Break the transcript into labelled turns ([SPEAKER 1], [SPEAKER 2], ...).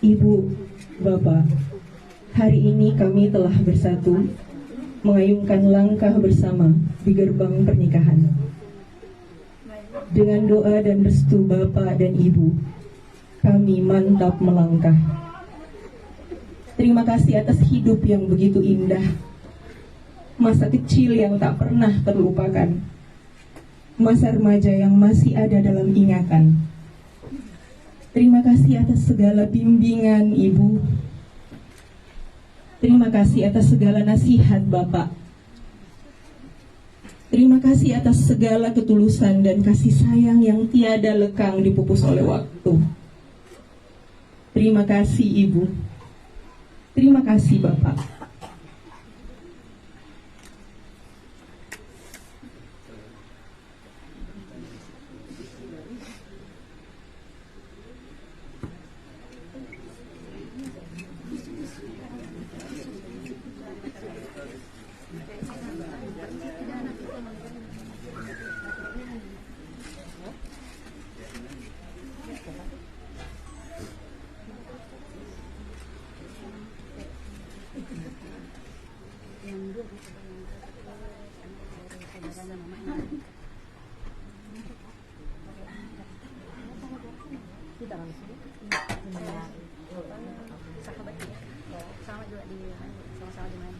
[SPEAKER 1] Ibu, Bapak, hari ini kami telah bersatu mengayunkan langkah bersama di gerbang pernikahan. Dengan doa dan restu Bapak dan Ibu, kami mantap melangkah. Terima kasih atas hidup yang begitu indah, masa kecil yang tak pernah terlupakan, masa remaja yang masih ada dalam ingatan. Terima kasih atas segala bimbingan Ibu. Terima kasih atas segala nasihat Bapak. Terima kasih atas segala ketulusan dan kasih sayang yang tiada lekang dipupus oleh waktu. Terima kasih Ibu. Terima kasih Bapak.
[SPEAKER 2] Sahabat dia sama juga di sama-sama di mana.